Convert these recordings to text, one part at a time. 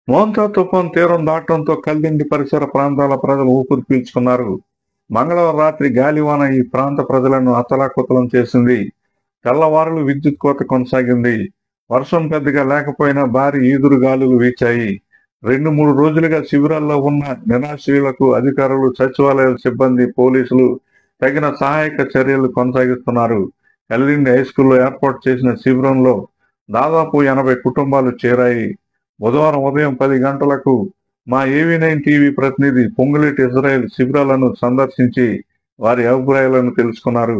మోంతా తుఫాన్ తీరం దాటడంతో కల్దిండి పరిసర ప్రాంతాల ప్రజలు ఊపిరి పీల్చుకున్నారు. మంగళవారం రాత్రి గాలివాన ఈ ప్రాంత ప్రజలను అతలాకుతలం చేసింది. తెల్లవారులు విద్యుత్ కోత కొనసాగింది. వర్షం పెద్దగా లేకపోయినా భారీ ఈదురుగాలులు వీచాయి. 2-3 రోజులుగా శిబిరాల్లో ఉన్న నిరాశ్రయులకు అధికారులు, సచివాలయాల సిబ్బంది, పోలీసులు తగిన సహాయక చర్యలు కొనసాగిస్తున్నారు. కల్దిండి హైస్కూల్లో ఏర్పాటు చేసిన శిబిరంలో దాదాపు 80 కుటుంబాలు చేరాయి. బుధవారం ఉదయం 10 గంటలకు మా AV9 టీవీ ప్రతినిధి పొంగులేటి ఇజ్రాయెల్ శిబిరాలను సందర్శించి వారి అభిప్రాయాలను తెలుసుకున్నారు.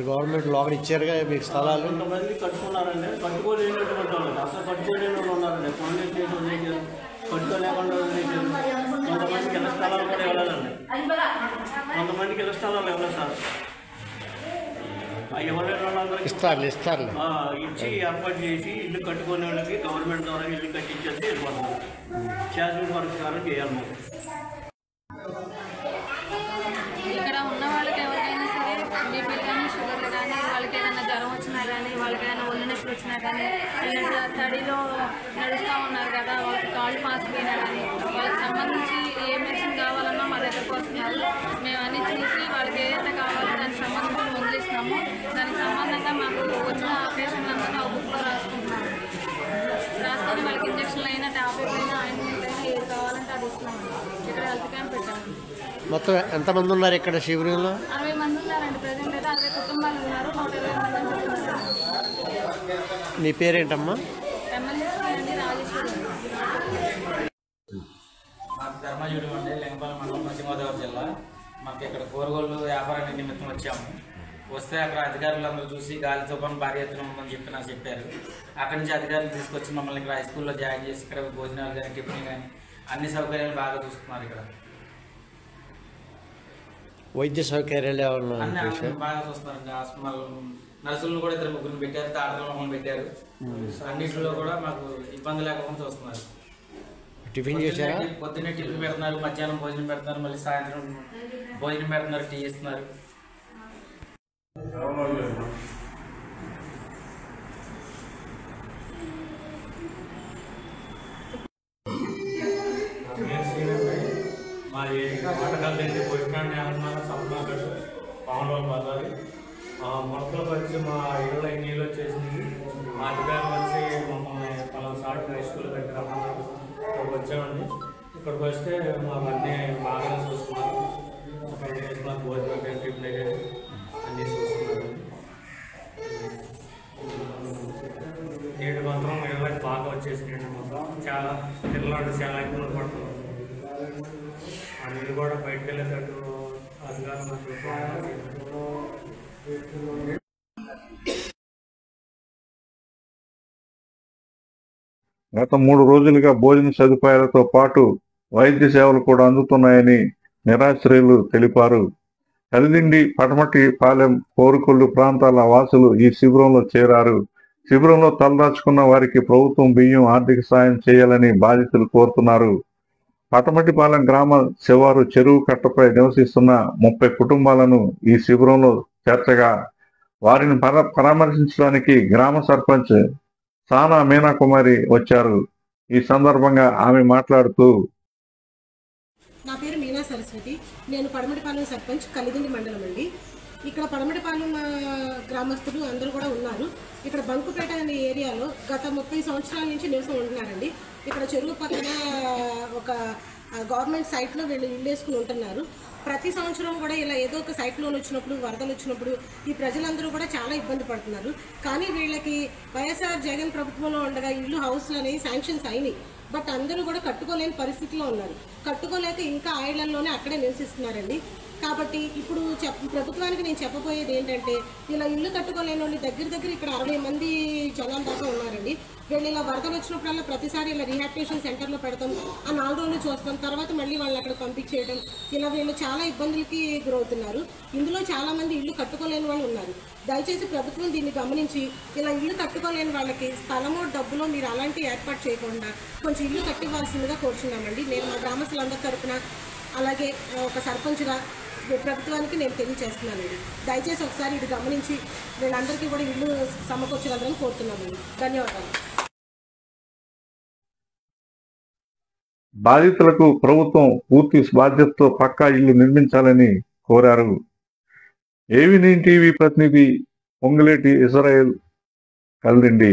గవర్నమెంట్ లోపల ఇచ్చారుగా మీకు స్థలాలు. కొంతమంది కట్టుకున్నారండి, కట్టుకోలేనటువంటి వాళ్ళు అసలు కట్టుకోలేని వాళ్ళు ఉన్నారండి. కట్టుకోలేకుండా కొంతమందికి ఇళ్ళ స్థలాలు కూడా ఇవ్వలేదండి. కొంతమందికి ఇళ్ళ స్థలాలు ఇవ్వలేదు సార్. ఇవ్వలేని వాళ్ళందరికీ ఇచ్చి ఏర్పాటు చేసి ఇల్లు కట్టుకునే వాళ్ళకి గవర్నమెంట్ ద్వారా ఇల్లు కట్టించేసి వెళ్ళిపోతున్నారు. శాశ్వత పరిష్కారం చేయాలి. ఇక్కడ ఉన్న వాళ్ళకి ఎవరికైనా సరే బీపీ కానీ, షుగర్లు కానీ, వాళ్ళకి ఏదైనా జ్వరం వచ్చినా కానీ, వాళ్ళకి ఏదైనా ఒళ్ళు నొప్పులు వచ్చినా కానీ, తడిలో నడుస్తూ ఉన్నారు కదా, వాళ్ళకి కాళ్ళు పాసిపోయినా కానీ, వాళ్ళకి సంబంధించి ఏ మెడిసిన్ కావాలన్నా మా దగ్గరకు వస్తున్నారు. మేము అన్నీ చూసి వాళ్ళకి ఏదైతే కావాలో దానికి సంబంధించి వదిలిస్తున్నాము. దానికి సంబంధంగా మాకు వచ్చిన పేషెంట్లందరినీ ఒక బుక్లో రాసుకుంటున్నాము. రాసుకొని వాళ్ళకి ఇంజక్షన్లు అయినా, టాబ్లెట్లు అయినా, ఆయింట్మెంట్ అయినా ఏది కావాలంటే అది ఇస్తున్నాము. ఇక్కడ హెల్త్ క్యాంప్ పెట్టాము. మొత్తం ఎంతమంది ఉన్నారు ఇక్కడ శిబిరంలో? 60 మంది ఉన్నారండి. ప్రజెంట్ అయితే 60 కుటుంబాలు ఉన్నారు. 120 మంది ఉన్నారు. నీ పేరేంటమ్మా? ఎమ్మెల్యే అండి, రాజేశ్వరి. మాకు ధర్మజుడి ఉండే లింగపాలెం మండలం, పశ్చిమ గోదావరి జిల్లా. మాకు ఇక్కడ కూరగాయలు వ్యాపారానికి నిమిత్తం వచ్చాము. వస్తే అక్కడ అధికారులందరూ చూసి గాలి తుఫాను భారీ ఎత్తున ఉందని చెప్పి నాకు చెప్పారు. అక్కడి నుంచి అధికారులు తీసుకొచ్చి మమ్మల్ని ఇక్కడ హై స్కూల్లో జాయిన్ చేసి ఇక్కడ భోజనాలు కానీ, టిఫిన్ కానీ అన్ని సౌకర్యాలు బాగా చూస్తున్నారు. ఇక్కడ వైద్య సౌకర్యాలు అన్ని బాగా చూస్తున్నారండి. హాస్పిటల్ నర్సులను కూడా 2-3 పెట్టారు, తాటలను పెట్టారు. అన్నింటిలో కూడా మాకు ఇబ్బంది లేకుండా చూస్తున్నారు. టిఫిన్ చేశారా? పొద్దున్నే టిఫిన్ పెడుతున్నారు, మధ్యాహ్నం భోజనం పెడుతున్నారు, మళ్ళీ సాయంత్రం భోజనం పెడుతున్నారు, టీ ఇస్తున్నారు. మాది వంటకాలు ఏంటి పొయ్యికాండి ఏమన్నా సప్లాగడు పావులో పదాలి మొక్కలకు వచ్చి మా ఇళ్ళ నీళ్ళు వచ్చేసింది. మా అధికారులు వచ్చి మమ్మల్ని పలాసాటి హై స్కూల్ దగ్గర ఇక్కడికి వచ్చామండి. ఇక్కడికి వస్తే మాకు బాగా చూస్తున్నారు. అక్కడ చేస్తున్నారు, భోజనం టిఫిన్ దగ్గర అన్నీ చూస్తున్నారు. నీటి మాత్రం ఇళ్ళకి బాగా వచ్చేసింది. మొత్తం చాలా పిల్లలు చాలా ఇబ్బంది పడుతున్నారు. ఆ నీళ్ళు కూడా బయటకు వెళ్ళేటట్టు అధికారులు గత 3 రోజులుగా భోజన సదుపాయాలతో పాటు వైద్య సేవలు కూడా అందుతున్నాయని నిరాశ్రయులు తెలిపారు. కల్దిండి, పటమటి పాలెం, కోరుకొల్లు ప్రాంతాల వాసులు ఈ శిబిరంలో చేరారు. శిబిరంలో తలదాచుకున్న వారికి ప్రభుత్వం బియ్యం, ఆర్థిక సాయం చేయాలని బాధితులు కోరుతున్నారు. పటమటిపాలెం గ్రామ శివారు చెరువు కట్టపై నివసిస్తున్న 30 కుటుంబాలను ఈ శిబిరంలో చేర్చగా వారిని పరామర్శించడానికి గ్రామ సర్పంచ్ సానా మీనాకుమారి వచ్చారు. ఈ సందర్భంగా ఆమె మాట్లాడుతూ, నా పేరు మీనా సరస్వతి, నేను పడమటిపాలెం సర్పంచ్, కల్దిండి మండలం అండి. ఇక్కడ పడమటిపాలెం గ్రామస్తులు అందరూ కూడా ఉన్నారు. ఇక్కడ బంకుపేట అనే ఏరియాలో గత 30 సంవత్సరాల నుంచి నివసం ఉంటున్నారండి. ఇక్కడ చెరువు పక్కన ఒక గవర్నమెంట్ సైట్లో వీళ్ళు ఇల్లు వేసుకుని ఉంటున్నారు. ప్రతి సంవత్సరం కూడా ఇలా ఏదో ఒక సైక్లోన్ వచ్చినప్పుడు, వరదలు వచ్చినప్పుడు ఈ ప్రజలందరూ కూడా చాలా ఇబ్బంది పడుతున్నారు. కానీ వీళ్ళకి వైఎస్ఆర్ జగన్ ప్రభుత్వంలో ఉండగా ఇల్లు హౌస్లు అనేవి శాంక్షన్స్ అయినాయి. బట్ అందరూ కూడా కట్టుకోలేని పరిస్థితిలో ఉన్నారు. కట్టుకోలేక ఇంకా ఆ ఇళ్లలోనే అక్కడే నివసిస్తున్నారండి. కాబట్టి ఇప్పుడు ప్రభుత్వానికి నేను చెప్పబోయేది ఏంటంటే, ఇలా ఇల్లు కట్టుకోలేని వాళ్ళు దగ్గర ఇక్కడ 60 మంది జనాల దాకా ఉన్నారండి. వీళ్ళు ఇలా వరదలు వచ్చినప్పుడల్లా ప్రతిసారి ఇలా రీహాబిలిటేషన్ సెంటర్లో పెడతాం, ఆ 4 రోజులు చూస్తాం, తర్వాత మళ్ళీ వాళ్ళని అక్కడ పంపించేయడం, ఇలా వీళ్ళు చాలా ఇబ్బందులకి గురవుతున్నారు. ఇందులో చాలామంది ఇల్లు కట్టుకోలేని వాళ్ళు ఉన్నారు. దయచేసి ప్రభుత్వం దీన్ని గమనించి ఇలా ఇల్లు కట్టుకోలేని వాళ్ళకి స్థలమో డబ్బులో మీరు అలాంటి ఏర్పాటు చేయకుండా కొంచెం ఇల్లు కట్టివ్వాల్సిందిగా కోరుచున్నామండి. నేను మా గ్రామస్తులందరి తరఫున అలాగే ఒక సర్పంచ్గా ప్రభుత్వానికి నేను తెలియజేస్తున్నానండి. దయచేసి ఒకసారి ఇది గమనించి వీళ్ళందరికీ కూడా ఇల్లు సమకూర్చగలరని కోరుతున్నామండి. ధన్యవాదాలు. బాధితులకు ప్రభుత్వం పూర్తి బాధ్యతతో పక్కా ఇల్లు నిర్మించాలని కోరారు. AV9 టీవీ ప్రతినిధి పొంగులేటి ఇజ్రాయెల్ కల్దిండి.